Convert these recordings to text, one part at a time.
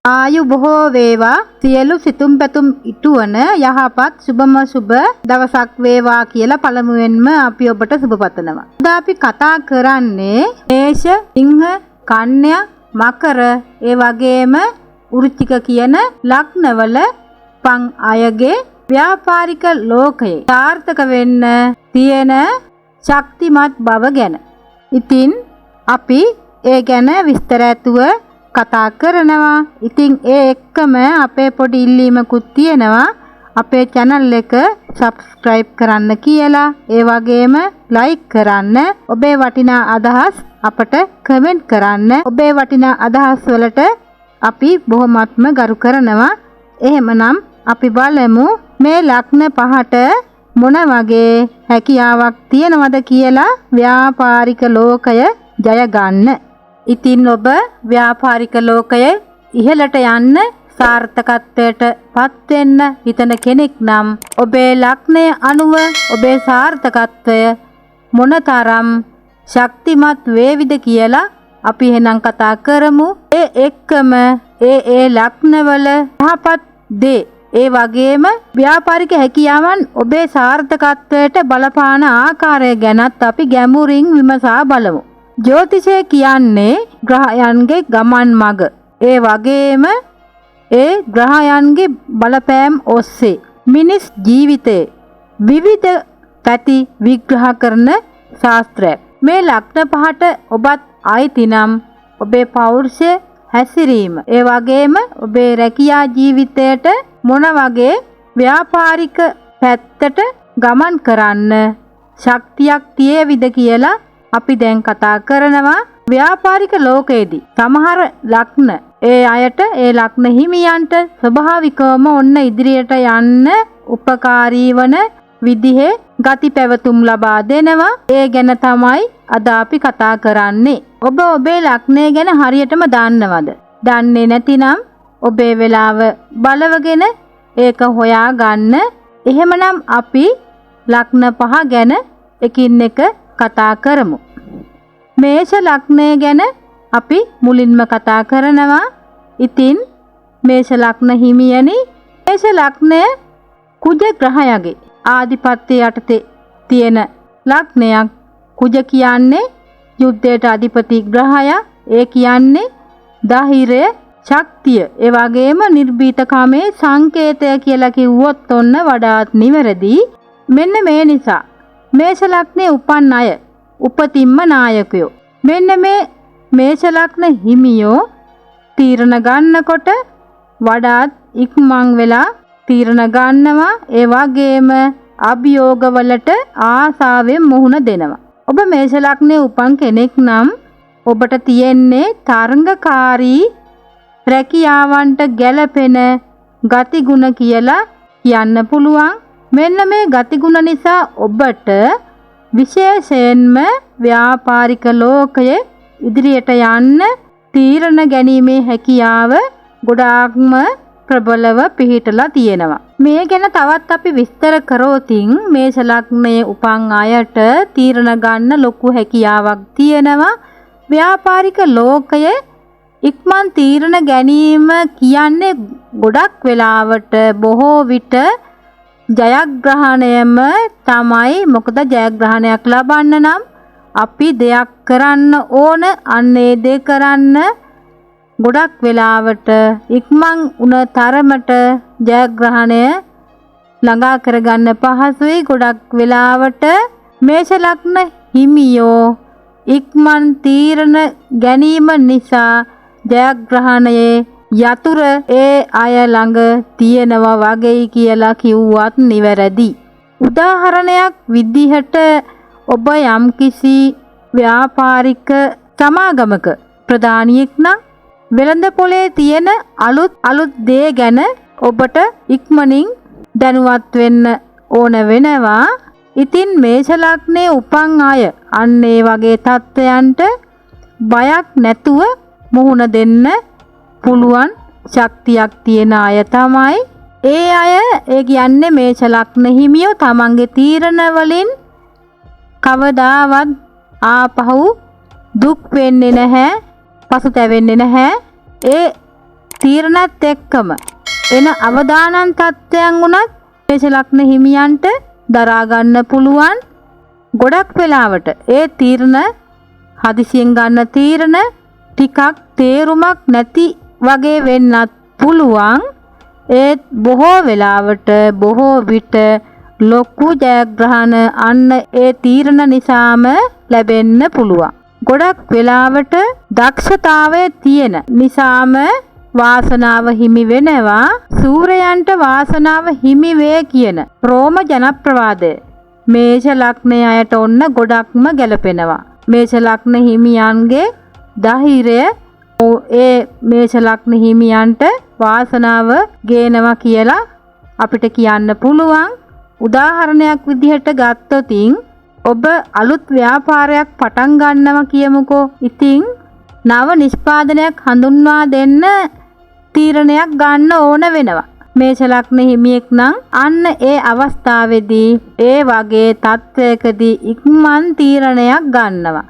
ආයු බොහෝ වේවා සියලු සිතුම් පැතුම් ඉටුවන යහපත් සුබම සුබ දවසක් වේවා කියලා පළමුවෙන්ම අපි ඔබට සුබ පතනවා. අද අපි කතා කරන්නේ මේෂ, සිංහ, කන්‍යා, මකර ඒ වගේම වෘශ්චික කියන ලග්නවල පං අයගේ ව්‍යාපාරික ලෝකයේ සාර්ථක වෙන්න තියෙන ශක්තිමත් බව ගැන. ඉතින් අපි ඒ ගැන විස්තර ඇතුව කතා කරනවා. ඉතින් ඒ එක්කම අපේ පොඩි ඉල්ලීමකුත් තියෙනවා. අපේ channel එක subscribe කරන්න කියලා. ඒ වගේම like කරන්න. ඔබේ වටිනා අදහස් අපට comment කරන්න. ඔබේ වටිනා අදහස් වලට අපි බොහොමත්ම ගරු කරනවා. එහෙමනම් අපි බලමු මේ ලග්න පහට මොන වගේ හැකියාවක් තියෙනවද කියලා ව්‍යාපාරික ලෝකය ජය ගන්න. ඉතින් ඔබ ව්‍යාපාරික ලෝකයේ ඉහළට යන්න සාර්ථකත්වයට පත් වෙන්න හිතන කෙනෙක් නම් ඔබේ ලග්නය අනුව ඔබේ සාර්ථකත්වය මොනතරම් ශක්තිමත් වේවිද කියලා අපි එහෙනම් කතා කරමු. ඒ එක්කම ඒ ලග්නවල යහපත් දේ ඒ වගේම ව්‍යාපාරික හැකියාවන් ඔබේ සාර්ථකත්වයට බලපාන ආකාරය ගැනත් අපි ගැඹුරින් විමසා බලමු. ජ්‍යොතිෂය කියන්නේ ග්‍රහයන්ගේ ගමන් මඟ. ඒ වගේම ඒ ග්‍රහයන්ගේ බලපෑම් ඔස්සේ මිනිස් ජීවිතයේ විවිධ පැති විග්‍රහ කරන ශාස්ත්‍රයක්. මේ ලග්න පහට ඔබත් අයිති නම් ඔබේ පෞරුෂය හැසිරීම ඒ වගේම ඔබේ රැකියා ජීවිතයට මොන වගේ ව්‍යාපාරික පැත්තට ගමන් කරන්න ශක්තියක් තියෙවිද කියලා අපි දැන් කතා කරනවා. ව්‍යාපාරික ලෝකයේදී සමහර ලග්න ඒ අයට ඒ ලග්න හිමියන්ට ස්වභාවිකවම ඔන්න ඉදිරියට යන්න උපකාරී වන විදිහේ ගති පැවතුම් ලබා දෙනවා. ඒ ගැන තමයි අද අපි කතා කරන්නේ. ඔබ ඔබේ ලග්නය ගැන හරියටම දන්නවද? දන්නේ නැතිනම් ඔබේ වෙලාව බලවගෙන ඒක හොයා ගන්න. එහෙමනම් අපි ලග්න පහ ගැන එකින් එක කතා කරමු. මේෂ ලග්නය ගැන අපි මුලින්ම කතා කරනවා. ඉතින් මේෂ ලග්න හිමියනි, මේෂ ලග්නය කුජ ග්‍රහයගේ ආධිපත්‍ය යටතේ තියෙන ලග්නයක්. කුජ කියන්නේ යුද්ධයට අධිපති ග්‍රහයා. ඒ කියන්නේ ධෛර්යය, ශක්තිය, ඒ වගේම නිර්භීතකමේ සංකේතය කියලා කිව්වොත් ඔන්න වඩාත් නිවැරදි. මෙන්න මේ නිසා මේෂ ලග්නේ උපන් අය උපතින්ම නායකයෝ. මෙන්න මේ මේෂ ලග්න හිමියෝ තීරණ ගන්නකොට වඩාත් ඉක්මන් වෙලා තීරණ ගන්නවා. ඒ වගේම අභියෝගවලට ආසාවෙන් මුහුණ දෙනවා. ඔබ මේෂ ලග්නේ උපන් කෙනෙක් නම් ඔබට තියෙන්නේ තරංගකාරී රැකියාවන්ට ගැළපෙන ගතිගුණ කියලා කියන්න පුළුවන්. මෙන්න මේ ගතිගුණ නිසා ඔබට විශේෂයෙන්ම ව්‍යාපාරික ලෝකයේ ඉදිරියට යන්න තීරණ ගැනීමේ හැකියාව ගොඩාක්ම ප්‍රබලව පිහිටලා තියෙනවා. මේ ගැන තවත් අපි විස්තර කරෝතින් මේෂ ලග්නයේ උපන් අයට තීරණ ගන්න ලොකු හැකියාවක් තියෙනවා. ව්‍යාපාරික ලෝකයේ ඉක්මන් තීරණ ගැනීම කියන්නේ ගොඩක් වෙලාවට බොහෝ විට ජයග්‍රහණයම තමයි. මොකද ජයග්‍රහණයක් ලබන්න නම් අපි දෙයක් කරන්න ඕන. අන්න ඒ දේ කරන්න ගොඩක් වෙලාවට ඉක්මන් උන තරමට ජයග්‍රහණය ළඟා කරගන්න පහසුයි. ගොඩක් වෙලාවට මේෂ ලග්න හිමියෝ ඉක්මන් තීරණ ගැනීම නිසා ජයග්‍රහණයේ යතුර ඒ අය ළඟ තියෙනවා වගේ කියලා කිව්වත් නිවැරදි. උදාහරණයක් විදිහට ඔබ යම්කිසි ව්‍යාපාරික සමාගමක ප්‍රධානියෙක් නම් වෙළඳ පොලේ තියෙන අලුත් දේ ගැන ඔබට ඉක්මනින් දැනුවත් වෙන්න ඕන වෙනවා. ඉතින් මේෂ ලග්නේ උපන් අය අන්න ඒ වගේ තත්ත්වයන්ට බයක් නැතුව මුහුණ දෙන්න පුළුවන් ශක්තියක් තියෙන අය තමයි. ඒ අය ඒ කියන්නේ මේෂ ලග්න හිමියෝ තමන්ගේ තීරණ වලින් කවදාවත් ආපහු දුක් වෙන්නේ නැහැ, පසුතැවෙන්නේ නැහැ. ඒ තීරණත් එක්කම එන අවදානම් තත්ත්වයන් උනත් මේෂ ලග්න හිමියන්ට දරා ගන්න පුළුවන්. ගොඩක් වෙලාවට ඒ තීරණ හදිසියෙන් ගන්න තීරණ ටිකක් තේරුමක් නැති වගේ වෙන්නත් පුළුවන්. ඒත් බොහෝ වෙලාවට බොහෝ විට ලොකු ජයග්‍රහණ අන්න ඒ තීරණ නිසාම ලැබෙන්න පුළුවන්. ගොඩක් වෙලාවට දක්ෂතාවය තියෙන නිසාම වාසනාව හිමි වෙනවා. සූර්යයන්ට වාසනාව හිමි වේ කියන රෝම ජනප්‍රවාදය මේෂ ලග්නයේ අයට ඔන්න ගොඩක්ම ගැලපෙනවා. මේෂ ලග්න හිමියන්ගේ ධෛර්යය ඒ මේෂ ලග්න හිමියන්ට වාසනාව ගේනවා කියලා අපිට කියන්න පුළුවන්. උදාහරණයක් විදිහට ගත්තොතින් ඔබ අලුත් ව්‍යාපාරයක් පටන් ගන්නවා කියමුකෝ. ඉතින් නව නිෂ්පාදනයක් හඳුන්වා දෙන්න තීරණයක් ගන්න ඕන වෙනවා. මේෂ ලග්න හිමියෙක් නම් අන්න ඒ අවස්ථාවේදී ඒ වගේ තත්වයකදී ඉක්මන් තීරණයක් ගන්නවා.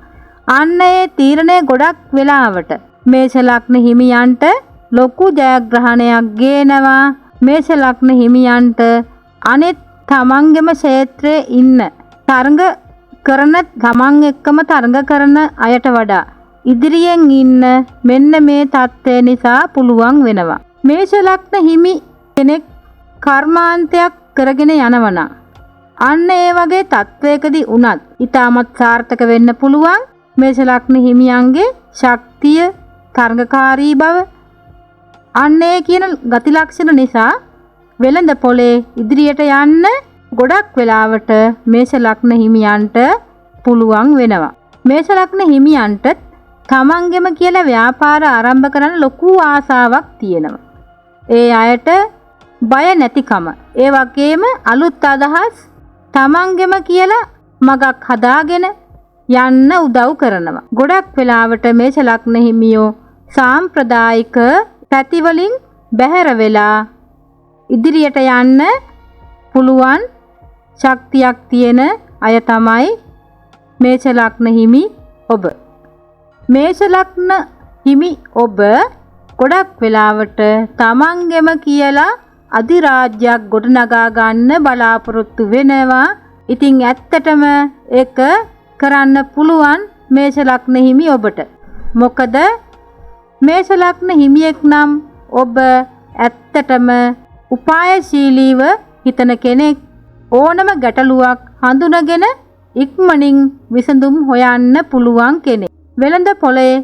අන්න ඒ තීරණය ගොඩක් වෙලාවට මේෂ ලග්න හිමියන්ට ලොකු ජයග්‍රහණයක් ගේනවා. මේෂ ලග්න හිමියන්ට අනෙත් තමන්ගේම ක්ෂේත්‍රයේ ඉන්න තරඟ කරන තමන් එක්කම තරඟ කරන අයට වඩා ඉදිරියෙන් ඉන්න මෙන්න මේ தත්ත්වය නිසා පුළුවන් වෙනවා. මේෂ ලග්න හිමි කෙනෙක් කර්මාන්තයක් කරගෙන යනවා. අන්න ඒ වගේ தත්ත්වයකදී උනත් ඊටමත් සාර්ථක වෙන්න පුළුවන්. මේෂ ලග්න හිමියන්ගේ ශක්තිය, තරඟකාරී බව අන්න ඒ කියන ගති ලක්ෂණ නිසා වෙළඳ පොලේ ඉදිරියට යන්න ගොඩක් වෙලාවට මේෂ ලග්න හිමියන්ට පුළුවන් වෙනවා. මේෂ ලග්න හිමියන්ට තමන්ගෙම කියලා ව්‍යාපාර ආරම්භ කරන්න ලොකු ආසාවක් තියෙනවා. ඒ අයට බය නැතිකම, ඒ වගේම අලුත් අදහස් තමන්ගෙම කියලා මගක් හදාගෙන යන්න උදව් කරනවා. ගොඩක් වෙලාවට මේෂ ලග්න හිමියෝ සාම්ප්‍රදායික පැතිවලින් බැහැර වෙලා ඉදිරියට යන්න පුළුවන් ශක්තියක් තියෙන අය තමයි මේෂ ලග්න හිමි ඔබ. මේෂ ලග්න හිමි ඔබ ගොඩක් වෙලාවට තමන්ගෙම කියලා අධිරාජ්‍යයක් ගොඩනගා ගන්න බලාපොරොත්තු වෙනවා. ඉතින් ඇත්තටම ඒක කරන්න පුළුවන් මේෂ ලග්න හිමි ඔබට. මොකද මේෂ ලග්න හිමියෙක් නම් ඔබ ඇත්තටම උපායශීලීව හිතන කෙනෙක්. ඕනම ගැටලුවක් හඳුනගෙන ඉක්මනින් විසඳුම් හොයන්න පුළුවන් කෙනෙක්. වෙළඳ පොලේ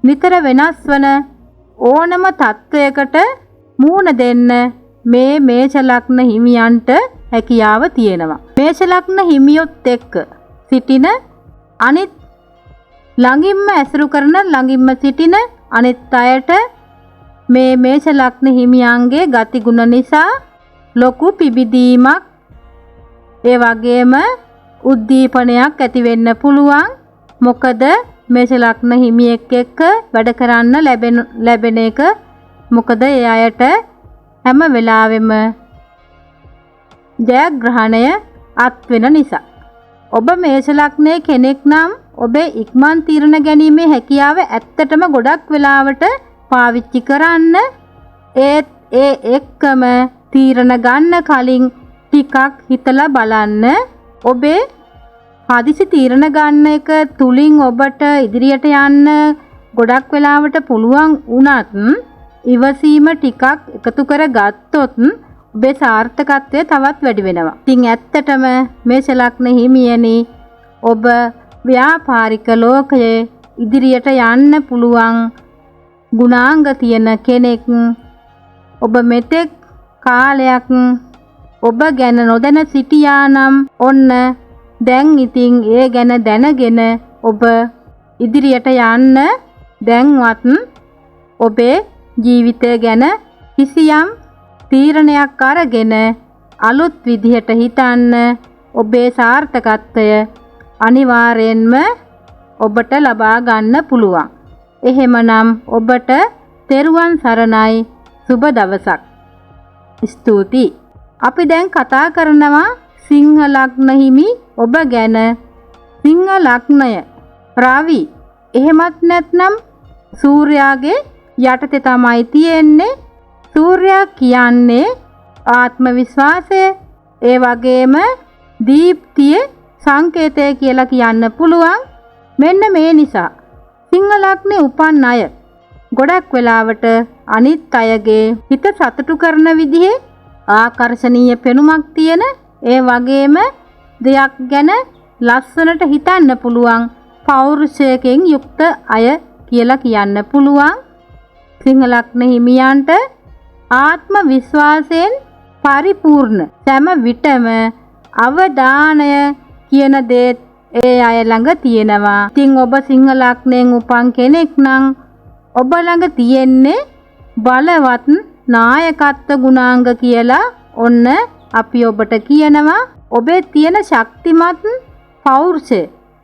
නිතර වෙනස් වන ඕනම තත්වයකට මූණ දෙන්න මේ මේෂ ලග්න හිමියන්ට හැකියාව තියෙනවා. මේෂ ලග්න හිමියොත් එක්ක සිටින අනිත් ළඟින්ම ඇසුරු කරන ළඟින්ම සිටින අනිත් අයට මේ මේෂ ලග්න හිමියන්ගේ ගතිගුණ නිසා ලොකු පිබිදීමක් ඒ වගේම උද්දීපනයක් ඇති වෙන්න පුළුවන්. මොකද මේෂ ලග්න හිමියෙක් එක්ක වැඩ කරන්න ලැබෙන එක මොකද ඒ අයට හැම වෙලාවෙම ජයග්‍රහණය අත් වෙන නිසා. ඔබ මේෂ ලග්නයේ කෙනෙක් නම් ඔබේ ඉක්මන් තීරණ ගැනීමේ හැකියාව ඇත්තටම ගොඩක් වෙලාවට පාවිච්චි කරන්න. ඒත් ඒ එක්කම තීරණ ගන්න කලින් ටිකක් හිතලා බලන්න. ඔබේ හදිසි තීරණ ගන්න එක තුලින් ඔබට ඉදිරියට යන්න ගොඩක් වෙලාවට පුළුවන් වුණත් ඉවසීම ටිකක් එකතු කර ගත්තොත් ඔබේ සාර්ථකත්වය තවත් වැඩි වෙනවා. ඉතින් ඇත්තටම මේෂ ලග්න හිමියනි ඔබ ව්‍යාපාරික ලෝකයේ ඉදිරියට යන්න පුළුවන් ගුණාංග තියෙන කෙනෙක්. ඔබ මෙතෙක් කාලයක් ඔබ ගැන නොදැන සිටියා නම් ඔන්න දැන් ඉතින් ඒ ගැන දැනගෙන ඔබ ඉදිරියට යන්න දැන්වත් ඔබේ ජීවිතය ගැන කිසියම් තීරණයක් අරගෙන අලුත් විදිහට හිතන්න. ඔබේ සාර්ථකත්වය අනිවාර්යෙන්ම ඔබට ලබා ගන්න පුළුවන්. එහෙමනම් ඔබට තෙරුවන් සරණයි. සුබ දවසක්. ස්තුතියි. අපි දැන් කතා කරනවා සිංහ ලග්න හිමි ඔබ ගැන. සිංහ ලග්නය රවි එහෙමත් නැත්නම් සූර්යාගේ යටතේ තමයි තියෙන්නේ. සූර්යයා කියන්නේ ආත්ම විශ්වාසය, ඒ වගේම දීප්තිය සංකේතය කියලා කියන්න පුළුවන්. මෙන්න මේ නිසා සිංහ ලග්නේ උපන් අය ගොඩක් වෙලාවට අනිත් අයගේ හිත සතුටු කරන විදිහේ ආකර්ශනීය පෙනුමක් තියෙන, ඒ වගේම දෙයක් ගැන ලස්සනට හිතන්න පුළුවන් පෞරුෂයකින් යුක්ත අය කියලා කියන්න පුළුවන්. සිංහ ලග්න හිමියන්ට ආත්ම විශ්වාසයෙන් පරිපූර්ණ සෑම විටම අවධානය කියන දේ ඒ අය ළඟ තියෙනවා. ඉතින් ඔබ සිංහ ලග්නයෙන් උපන් කෙනෙක් නම් ඔබ ළඟ තියෙන්නේ බලවත් නායකත්ව ගුණාංග කියලා ඔන්න අපි ඔබට කියනවා. ඔබේ තියෙන ශක්තිමත් පෞරුෂය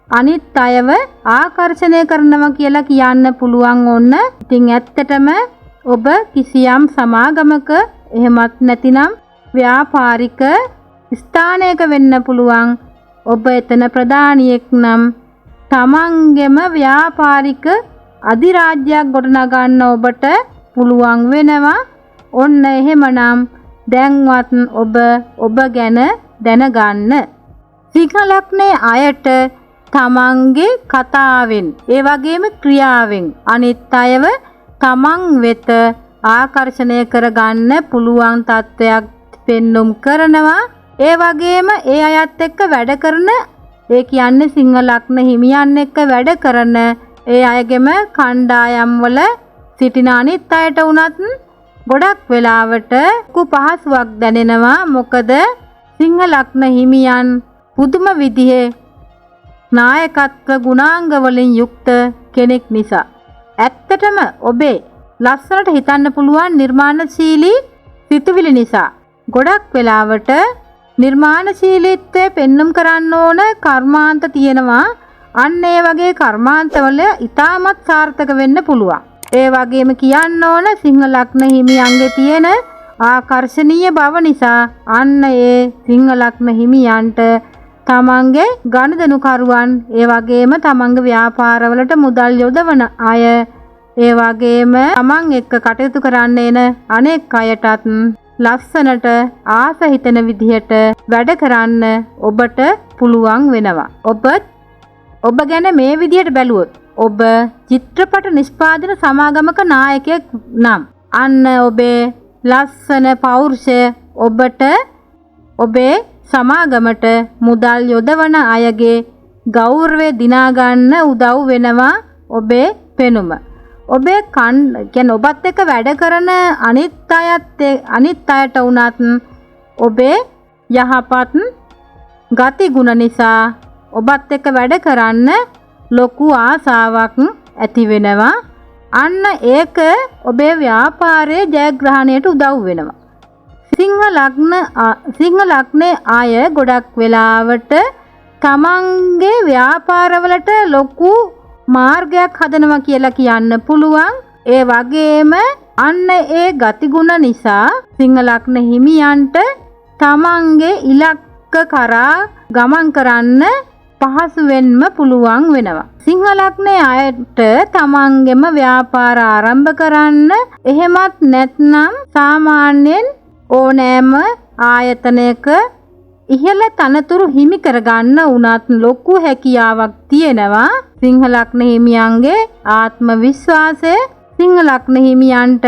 අනිත් අයව ආකර්ෂණය කරනවා කියලා කියන්න පුළුවන්. ඔන්න ඉතින් ඇත්තටම ඔබ කිසියම් සමාගමක එහෙමත් නැතිනම් ව්‍යාපාරික ස්ථානයක වෙන්න පුළුවන්. ඔබ එතන ප්‍රධානියෙක් නම් තමන්ගෙම ව්‍යාපාරික අධිරාජ්‍යයක් ගොඩනගන්න ඔබට පුළුවන් වෙනවා. ඔන්න එහෙමනම් දැන්වත් ඔබ ගැන දැනගන්න. සිංහ ලග්නේ අයට තමන්ගේ කතාවෙන් ඒ වගේම ක්‍රියාවෙන් අනිත් අයව තමන් වෙත ආකර්ෂණය කරගන්න පුළුවන් තත්ත්වයක් පෙන්눔 කරනවා. ඒ වගේම ඒ අයත් එක්ක වැඩ කරන, ඒ කියන්නේ සිංහ ලග්න හිමියන් එක්ක වැඩ කරන ඒ අයගෙම කණ්ඩායම් වල සිටින අනිත් අයට උනත් ගොඩක් වෙලාවට පහසුවක් දැනෙනවා. මොකද සිංහ ලග්න හිමියන් පුදුම විදිහේ නායකත්ව ගුණාංග වලින් යුක්ත කෙනෙක් නිසා. ඇත්තටම ඔබේ ලස්සනට හිතන්න පුළුවන් නිර්මාණශීලී සිතුවිලි නිසා ගොඩක් වෙලාවට නිර්මාණශීලීත්වය පෙන්눔 කරන්න ඕන කර්මාන්ත තියෙනවා. අන්න ඒ වගේ කර්මාන්තවල ඉතාමත් සාර්ථක වෙන්න පුළුවන්. ඒ වගේම කියන්න ඕන සිංහ ලග්න හිමියන්ගේ තියෙන ආකර්ශනීය බව නිසා අන්න ඒ සිංහ ලග්න හිමියන්ට තමන්ගේ ගනුදෙනුකරුවන්, ඒ වගේම තමන්ගේ ව්‍යාපාරවලට මුදල් යොදවන අය, ඒ වගේම තමන් එක්ක කටයුතු කරන්න එන අනෙක් අයටත් ලස්සනට ආස හිතෙන විදිහට වැඩ කරන්න ඔබට පුළුවන් වෙනවා. ඔබ ගැන මේ විදිහට බැලුවොත් ඔබ චිත්‍රපට නිෂ්පාදන සමාගමක නායකයෙක් නම් අන්න ඔබේ ලස්සන පෞරුෂය ඔබට ඔබේ සමාගමට මුදල් යොදවන අයගේ ගෞරවය දිනා ගන්න උදව් වෙනවා ඔබේ පෙනුම. ඔබේ කියන්නේ ඔබත් එක්ක වැඩ කරන අනිත් අයට උනත් ඔබේ යහපත් ගති ගුණ නිසා ඔබත් එක්ක වැඩ කරන්න ලොකු ආසාවක් ඇති වෙනවා. අන්න ඒක ඔබේ ව්‍යාපාරයේ ජයග්‍රහණයට උදව් වෙනවා. සිංහ ලග්නේ අය ගොඩක් වෙලාවට තමන්ගේ ව්‍යාපාරවලට ලොකු මාර්ගයක් හදනවා කියලා කියන්න පුළුවන්. ඒ වගේම අන්න ඒ ගතිගුණ නිසා සිංහ ලග්න හිමියන්ට තමන්ගේ ඉලක්ක කරා ගමන් කරන්න පහසුවෙන්ම පුළුවන් වෙනවා. සිංහ ලග්නේ අයට තමන්ගේම ව්‍යාපාර ආරම්භ කරන්න, එහෙමත් නැත්නම් සාමාන්‍යයෙන් ඕනෑම ආයතනයක ඉහළ තනතුරු හිමි කරගන්න උනත් ලොකු හැකියාවක් තියෙනවා. සිංහ ලග්න හිමියන්ගේ ආත්ම විශ්වාසය සිංහ ලග්න හිමියන්ට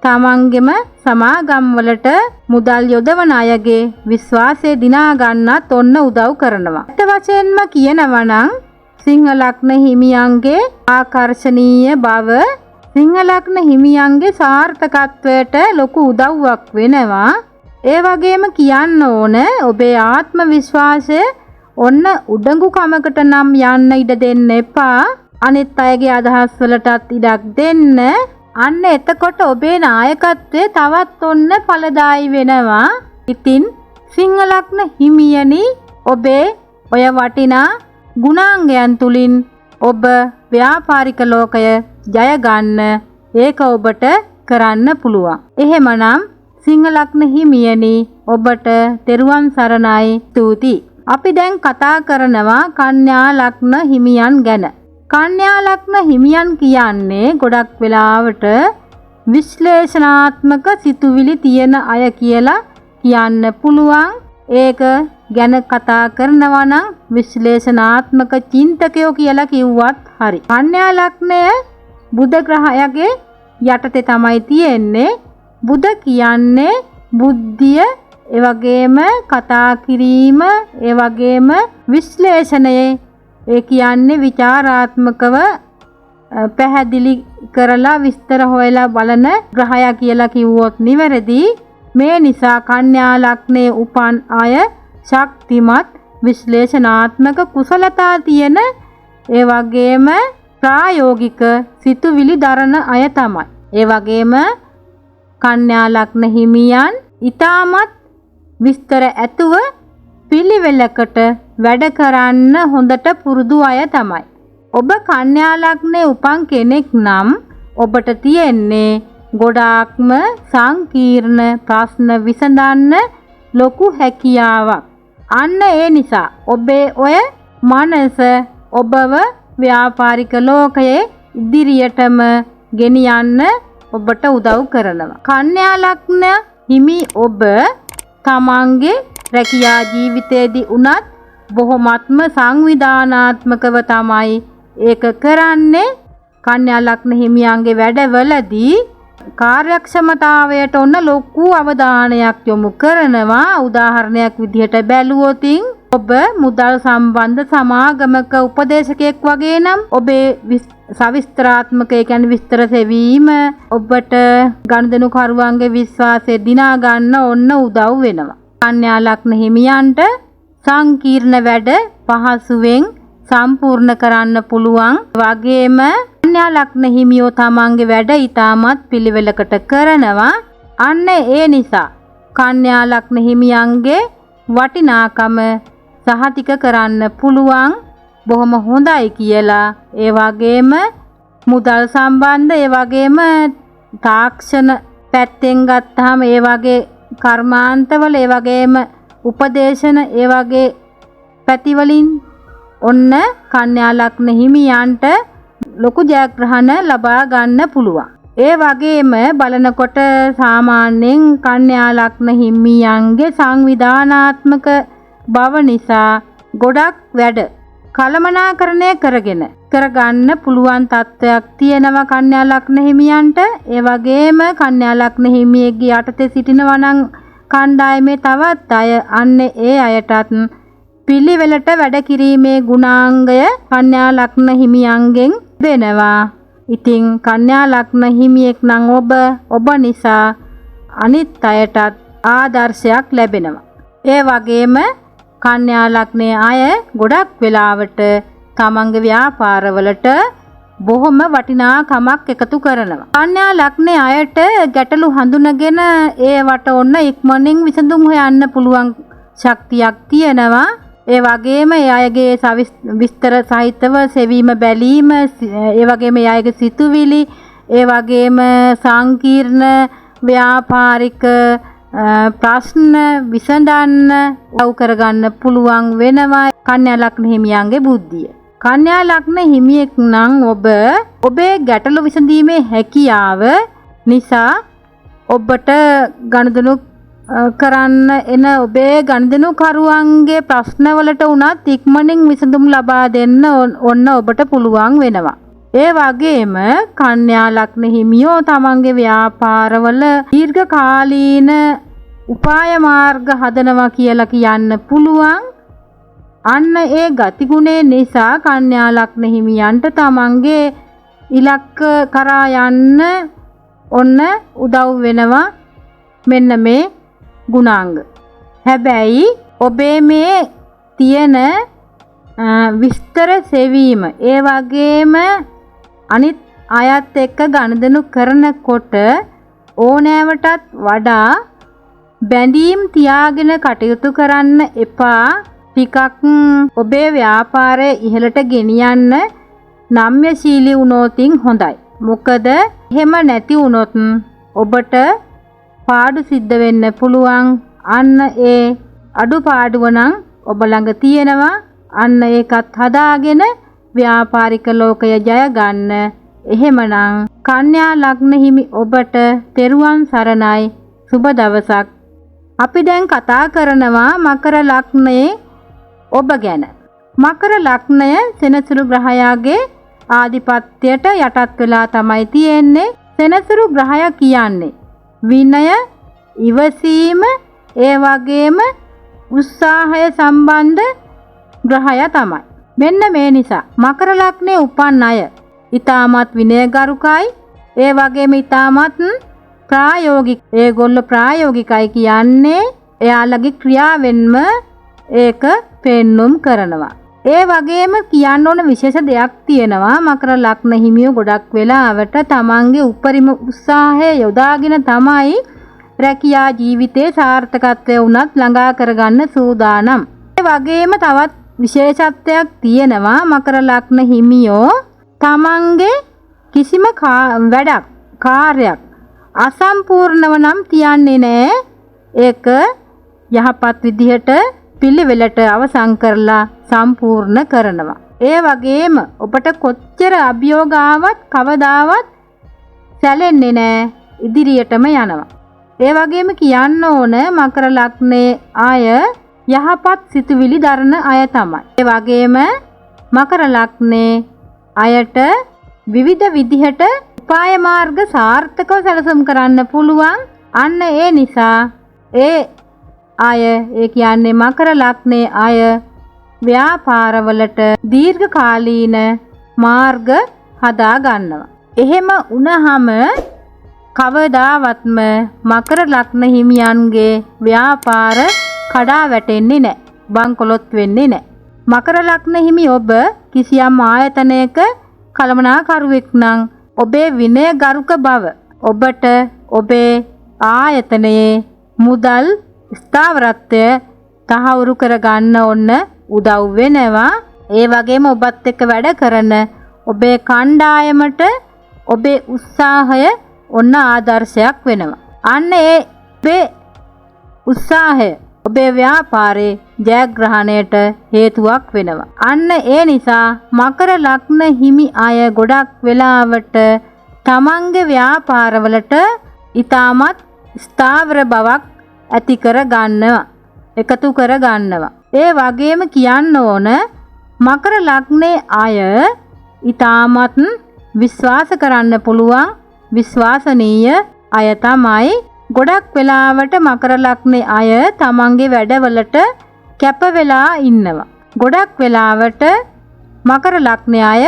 තමන්ගේම සමාගම් වලට මුදල් යොදවන අයගේ විශ්වාසය දිනා ගන්නත් ඔන්න උදව් කරනවා. ඇත්ත වශයෙන්ම කියනවා නම් සිංහ ලග්න හිමියන්ගේ ආකර්ශනීය බව සිංහ ලග්න හිමියන්ගේ සාර්ථකත්වයට ලොකු උදව්වක් වෙනවා. ඒ වගේම කියන්න ඕන ඔබේ ආත්ම විශ්වාසය ඔන්න උඩඟු කමකට නම් යන්න ඉඩ දෙන්න එපා. අනිත් අයගේ අදහස් වලටත් ඉඩක් දෙන්න. අන්න එතකොට ඔබේ නායකත්වය තවත් ඔන්න ඵලදායී වෙනවා. ඉතින් සිංහ ලග්න හිමියනි, ඔබේ ඔය වටිනා ගුණාංගයන් තුලින් ඔබ ව්‍යාපාරික ලෝකය ජය ගන්න ඒක ඔබට කරන්න පුළුවන්. එහෙමනම් සිංහ ලග්න හිමියනි, ඔබට තෙරුවන් සරණයි. ස්තුතියි. අපි දැන් කතා කරනවා කන්‍යා ලග්න හිමියන් ගැන. කන්‍යා ලග්න හිමියන් කියන්නේ ගොඩක් වෙලාවට විශ්ලේෂණාත්මක සිතුවිලි තියෙන අය කියලා කියන්න පුළුවන්. ඒක ගැන කතා කරනවා නම් විශ්ලේෂණාත්මක චින්තකයෝ කියලා කිව්වත් හරි. කන්‍යා ලග්නය බුධ ග්‍රහයගේ යටතේ තමයි තියෙන්නේ. බුධ කියන්නේ බුද්ධිය, ඒ වගේම කතා කිරීම, ඒ වගේම විශ්ලේෂණය. ඒ කියන්නේ විචාරාත්මකව පැහැදිලි කරලා විස්තර හොයලා බලන ග්‍රහය කියලා කිව්වොත් නිවැරදි. මේ නිසා කන්‍යා ලග්නයේ උපන් අය ශක්තිමත් විශ්ලේෂණාත්මක කුසලතා තියෙන, ඒ වගේම ප්‍රායෝගික සිතුවිලි දරන අය තමයි. ඒ වගේම කන්‍යා ලග්න හිමියන් ඊටමත් විස්තර ඇතුව පිළිවෙලකට වැඩ කරන්න හොඳට පුරුදු අය තමයි. ඔබ කන්‍යා ලග්නයේ උපන් කෙනෙක් නම් ඔබට තියෙන්නේ ගොඩාක්ම සංකීර්ණ ප්‍රශ්න විසඳන්න ලොකු හැකියාවක්. අන්න ඒ නිසා ඔබේ ඔය මනස ඔබව ව්‍යාපාරික ලෝකයේ ඉදිරියටම ගෙනියන්න ඔබට උදව් කරනවා. කන්‍යා ලග්න හිමි ඔබ තමන්ගේ රැකියා ජීවිතයේදී උනත් බොහොමත්ම සංවිධානාත්මකව තමයි ඒක කරන්නේ. කන්‍යා ලග්න හිමියන්ගේ වැඩවලදී කාර්යක්ෂමතාවයට ඔන්න ලොකු අවධානයක් යොමු කරනවා. උදාහරණයක් විදිහට බැලුවොත් ඔබ මුදල් සම්බන්ධ සමාගමක උපදේශකයෙක් වගේ නම් ඔබේ සවිස්තරාත්මක, ඒ කියන්නේ විස්තර සෙවීම ඔබට ගනුදෙනු කරුවන්ගේ විශ්වාසය දිනා ගන්න ඔන්න උදව් වෙනවා. කන්‍යා ලග්න හිමියන්ට සංකීර්ණ වැඩ පහසුවෙන් සම්පූර්ණ කරන්න පුළුවන්. වගේම කන්‍යා ලග්න හිමියෝ තමන්ගේ වැඩ ඊටමත් පිළිවෙලකට කරනවා. අන්න ඒ නිසා කන්‍යා ලග්න හිමියන්ගේ වටිනාකම සහතික කරන්න පුළුවන් බොහොම හොඳයි කියලා. ඒ වගේම මුදල් සම්බන්ධ, ඒ වගේම තාක්ෂණ පැත්තෙන් ගත්තාම ඒ වගේ කර්මාන්තවල, ඒ වගේම උපදේශන, ඒ වගේ පැතිවලින් ඔන්න කන්‍යා ලග්න හිමියන්ට ලොකු ජයග්‍රහණ ලබා ගන්න පුළුවන්. ඒ වගේම බලනකොට සාමාන්‍යයෙන් කන්‍යා ලග්න හිමියන්ගේ සංවිධානාත්මක බව නිසා ගොඩක් වැඩ කළමනාකරණය කරගන්න පුළුවන් තත්ත්වයක් තියෙනවා කන්‍යා ලග්න හිමියන්ට. ඒ වගේම කන්‍යා ලග්න හිමියෙක්ගේ යටතේ සිටිනවා නම් කණ්ඩායමේ තවත් අය, අන්න ඒ අයටත් පිළිවෙලට වැඩ කිරීමේ ගුණාංගය කන්‍යා ලග්න හිමියන්ගෙන් වෙනවා. ඉතින් කන්‍යා ලග්න හිමියෙක් නම් ඔබ නිසා අනිත් අයටත් ආදර්ශයක් ලැබෙනවා. ඒ වගේම කන්‍යා ලග්නයේ අය ගොඩක් වෙලාවට තමන්ගේ ව්‍යාපාරවලට බොහොම වටිනාකමක් එකතු කරනවා. කන්‍යා ලග්නයේ අයට ගැටලු හඳුනගෙන ඒවට ඔන්න ඉක්මනින් විසඳුම් හොයන්න පුළුවන් ශක්තියක් තියෙනවා. ඒ වගේම ඒ අයගේ විස්තර සහිතව සෙවීම බැලීම, ඒ වගේම ඒ අයගේ සිතුවිලි, ඒ වගේම සංකීර්ණ ව්‍යාපාරික ප්‍රශ්න විසඳන්න උදව් කරගන්න පුළුවන් වෙනවා කන්‍යා ලග්න හිමියන්ගේ බුද්ධිය. කන්‍යා ලග්න හිමියෙක් නම් ඔබේ ගැටලු විසඳීමේ හැකියාව නිසා ඔබට ගනුදෙනු කරන්න එන ඔබේ ගනුදෙනු කරුවන්ගේ ප්‍රශ්නවලට උනත් ඉක්මනින් විසඳුම් ලබා දෙන්න ඔන්න ඔබට පුළුවන් වෙනවා. ඒ වගේම කන්‍යා ලග්න හිමියෝ තමන්ගේ ව්‍යාපාරවල දීර්ඝකාලීන උපාය මාර්ග හදනවා කියලා කියන්න පුළුවන්. අන්න ඒ ගතිගුණේ නිසා කන්‍යා ලග්න හිමියන්ට තමන්ගේ ඉලක්ක කරා යන්න ඔන්න උදව් වෙනවා මෙන්න මේ ගුණාංග. හැබැයි ඔබේ මේ තියෙන විස්තර සෙවීම, ඒ වගේම අනිත් අයත් එක්ක ගනුදෙනු කරනකොට ඕනෑවටත් වඩා බැඳීම් තියාගෙන කටයුතු කරන්න එපා. ටිකක් ඔබේ ව්‍යාපාරය ඉහළට ගෙනියන්න නම්‍යශීලී වුණොතින් හොඳයි. මොකද එහෙම නැති වුණොත් ඔබට පාඩු සිද්ධ වෙන්න පුළුවන්. අන්න ඒ අඩුපාඩුව නම් ඔබ ළඟ තියෙනවා. අන්න ඒකත් හදාගෙන ව්‍යාපාරික ලෝකය ජය ගන්න. එහෙමනම් කන්‍යා ලග්න හිමි ඔබට තෙරුවන් සරණයි. සුබ දවසක්. අපි දැන් කතා කරනවා මකර ලග්නයේ ඔබ ගැන. මකර ලග්නය සෙනසුරු ග්‍රහයාගේ ආධිපත්‍යයට යටත් වෙලා තමයි තියෙන්නේ. සෙනසුරු ග්‍රහය කියන්නේ විනය, ඉවසීම, ඒ වගේම උත්සාහය සම්බන්ධ ග්‍රහය තමයි. මෙන්න මේ නිසා මකර ලග්නයේ උපන් අය ඊටමත් විනයගරුකයි, ඒ වගේම ඊටමත් ප්‍රායෝගික. ඒගොල්ලෝ ප්‍රායෝගිකයි කියන්නේ එයාලගේ ක්‍රියාවෙන්ම ඒක පෙන්눔 කරනවා. ඒ වගේම කියන්න ඕන විශේෂ දෙයක් තියෙනවා. මකර ලග්න හිමියෝ ගොඩක් වෙලාවට තමන්ගේ උපරිම උත්සාහය යොදාගෙන තමයි රැකියා ජීවිතයේ සාර්ථකත්වය උනත් ළඟා කරගන්න සූදානම්. ඒ වගේම තවත් විශේෂත්වයක් තියෙනවා. මකර ලග්න හිමියෝ තමන්ගේ කිසිම වැඩක් කාර්යයක් අසම්පූර්ණව නම් තියන්නේ නැහැ. ඒක යහපත් විදිහට පිළිවෙලට අවසන් කරලා සම්පූර්ණ කරනවා. ඒ වගේම ඔබට කොච්චර අභියෝග ආවත් කවදාවත් සැලෙන්නේ නැහැ, ඉදිරියටම යනවා. ඒ වගේම කියන්න ඕන මකර ලග්නයේ අය යහපත් සිතුවිලි දරන අය තමයි. ඒ වගේම මකර ලග්නයේ අයට විවිධ විදිහට උපාය මාර්ග සාර්ථකව සැලසුම් කරන්න පුළුවන්. අන්න ඒ නිසා ඒ කියන්නේ මකර ලග්නයේ අය ව්‍යාපාරවලට දීර්ඝකාලීන මාර්ග හදා ගන්නවා. එහෙම වුණාම කවදාවත්ම මකර ලග්න හිමියන්ගේ ව්‍යාපාර කඩා වැටෙන්නේ නැහැ, බංකොලොත් වෙන්නේ නැහැ. මකර ලග්න හිමි ඔබ කිසියම් ආයතනයක කළමනාකරුවෙක් නම් ඔබේ විනයගරුක බව ඔබට ඔබේ ආයතනයේ මුදල් ස්ථාවරත්වය තහවුරු කරගන්න ඕන උදව් වෙනවා. ඒ වගේම ඔබත් එක්ක වැඩ කරන ඔබේ කණ්ඩායමට ඔබේ උත්සාහය ඔන්න ආදර්ශයක් වෙනවා. අන්න ඒ ඔබේ උත්සාහය ඔබේ ව්‍යාපාරයේ ජයග්‍රහණයට හේතුවක් වෙනවා. අන්න ඒ නිසා මකර ලග්න හිමි අය ගොඩක් වෙලාවට තමන්ගේ ව්‍යාපාරවලට ඊටමත් ස්ථාවර බවක් ඇති කර ගන්නවා, එකතු කර ගන්නවා. ඒ වගේම කියන්න ඕන මකර ලග්නයේ අය ඊටමත් විශ්වාස කරන්න පුළුවන් විශ්වාසනීය අය තමයි. ගොඩක් වෙලාවට මකර ලග්නයේ අය තමන්ගේ වැඩවලට කැප වෙලා ඉන්නවා. ගොඩක් වෙලාවට මකර ලග්නයේ අය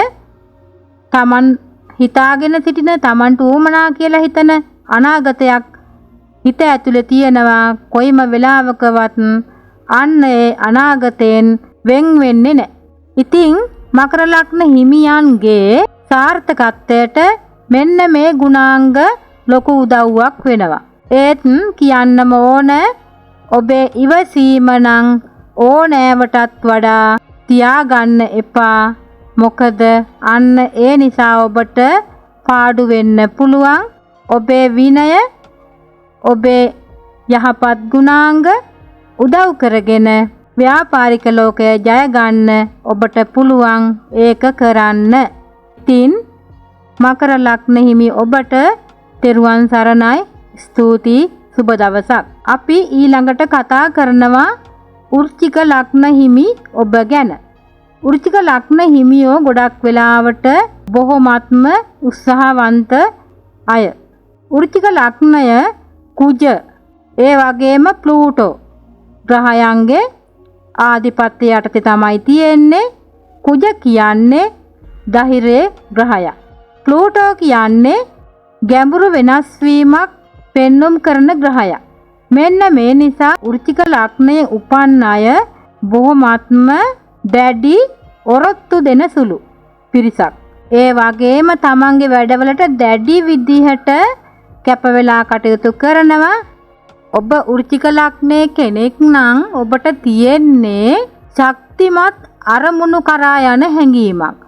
තමන් හිතාගෙන සිටින තමන්ට උවමනා කියලා හිතන අනාගතයක් හිත ඇතුලේ තියෙනවා. කොයිම වෙලාවකවත් අන්න ඒ අනාගතයෙන් වෙන් වෙන්නේ නැහැ. ඉතින් මකර ලග්න හිමියන්ගේ සාර්ථකත්වයට මෙන්න මේ ගුණාංග ලොකු උදව්වක් වෙනවා. ඒත් කියන්නම ඕන ඔබේ ඉවසීම නම් ඕනෑවටත් වඩා තියාගන්න එපා. මොකද අන්න ඒ නිසා ඔබට පාඩු වෙන්න පුළුවන්. ඔබේ විනය, ඔබේ යහපත් ගුණාංග උදව් කරගෙන ව්‍යාපාරික ලෝකය ජය ගන්න ඔබට පුළුවන් ඒක කරන්න. ඉතින් මකර ලග්න හිමි ඔබට තෙරුවන් සරණයි. ස්තුතියි. සුබ දවසක්. අපි ඊළඟට කතා කරනවා වෘශ්චික ලග්න හිමි ඔබ ගැන. වෘශ්චික ලග්න හිමියෝ ගොඩක් වෙලාවට බොහොමත්ම උත්සාහවන්ත අය. වෘශ්චික ලග්නය කුජ, ඒ වගේම ප්ලූටෝ ග්‍රහයන්ගේ ආධිපත්‍ය යටතේ තමයි තියෙන්නේ. කුජ කියන්නේ ධෛර්ය ග්‍රහය. ප්ලූටෝ කියන්නේ ගැඹුරු වෙනස් වීමක් පෙන්눔 කරන ග්‍රහයක්. මෙන්න මේ නිසා වෘශ්චික ලග්නයේ උපන් අය බොහොමත්ම දැඩි ඔරොත්තු දෙන සුළු පිරිසක්. ඒ වගේම තමන්ගේ වැඩවලට දැඩි විදිහට කැප වෙලා කටයුතු කරනවා. ඔබ වෘශ්චික ලග්නයේ කෙනෙක් නම් ඔබට තියෙන්නේ ශක්තිමත් අරමුණු කරා යන හැඟීමක්.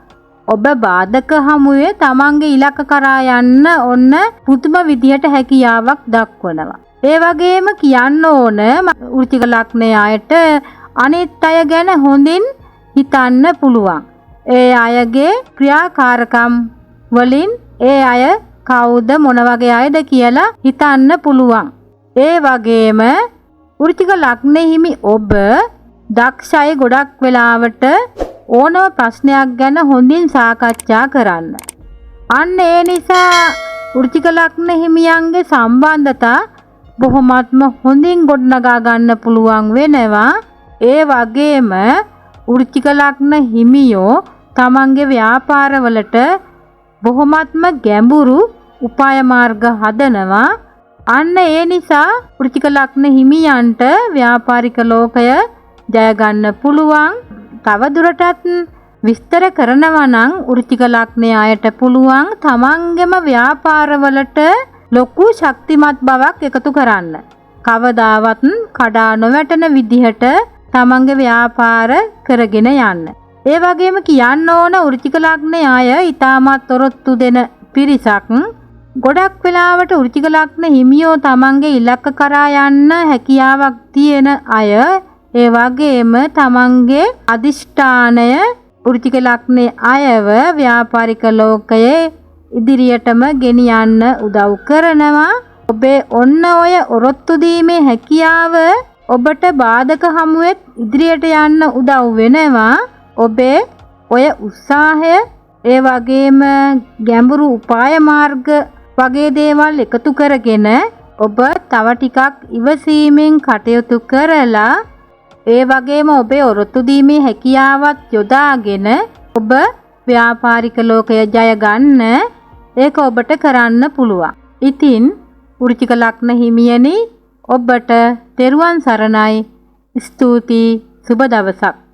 ඔබ බාධක හමුවේ තමන්ගේ ඉලක්ක කරා යන්න ඔන්න පුදුම විදිහට හැකියාවක් දක්වනවා. ඒ වගේම කියන්න ඕන වෘශ්චික ලග්නයේ අයට අනිත් අය ගැන හොඳින් හිතන්න පුළුවන්. ඒ අයගේ ක්‍රියාකාරකම් වලින් ඒ අය කවුද මොන වගේ අයද කියලා හිතන්න පුළුවන්. ඒ වගේම වෘශ්චික ලග්න හිමි ඔබ දක්ෂයි ගොඩක් වෙලාවට ඕනම ප්‍රශ්නයක් ගැන හොඳින් සාකච්ඡා කරන්න. අන්න ඒ නිසා වෘශ්චික ලග්න හිමියන්ගේ සම්බන්ධතා බොහොමත්ම හොඳින් ගොඩනගා ගන්න පුළුවන් වෙනවා. ඒ වගේම වෘශ්චික ලග්න හිමියෝ තමන්ගේ ව්‍යාපාරවලට බොහොමත්ම ගැඹුරු උපාය මාර්ග හදනවා. අන්න ඒ නිසා වෘශ්චික ලග්න හිමියන්ට ව්‍යාපාරික ලෝකය ජය ගන්න පුළුවන්. තව දුරටත් විස්තර කරනවා නම් වෘශ්චික ලග්නයේ අයට පුළුවන් තමන්ගේම ව්‍යාපාරවලට ලොකු ශක්තිමත් බවක් එකතු කරන්න. කවදාවත් කඩා නොවැටෙන විදිහට තමන්ගේ ව්‍යාපාර කරගෙන යන්න. ඒ වගේම කියන්න ඕන වෘශ්චික ලග්නයේ අය ඊටමත් ඔරොත්තු දෙන පිරිසක්. ගොඩක් වෙලාවට වෘශ්චික ලග්න හිමියෝ තමන්ගේ ඉලක්ක කරා යන්න හැකියාවක් තියෙන අය. ඒ වගේම තමන්ගේ අදිෂ්ඨානය වෘශ්චික ලග්නයේ අයව ව්‍යාපාරික ලෝකයේ ඉදිරියටම ගෙනියන්න උදව් කරනවා. ඔබේ ඔන්න ඔය ඔරොත්තු දීමේ හැකියාව ඔබට බාධක හමුවෙත් ඉදිරියට යන්න උදව් වෙනවා. ඔබේ ඔය උත්සාහය ඒ වගේම ගැඹුරු උපාය මාර්ග වගේ දේවල් එකතු කරගෙන ඔබ තව ටිකක් ඉවසීමෙන් කටයුතු කරලා ඒ වගේම ඔබේ ඔරොත්තු දීමේ හැකියාවත් යොදාගෙන ඔබ ව්‍යාපාරික ලෝකය ජය ගන්න ඒක ඔබට කරන්න පුළුවන්. ඉතින් වෘශ්චික ලග්න හිමියනි ඔබට තෙරුවන් සරණයි. ස්තුතියි. සුබ දවසක්.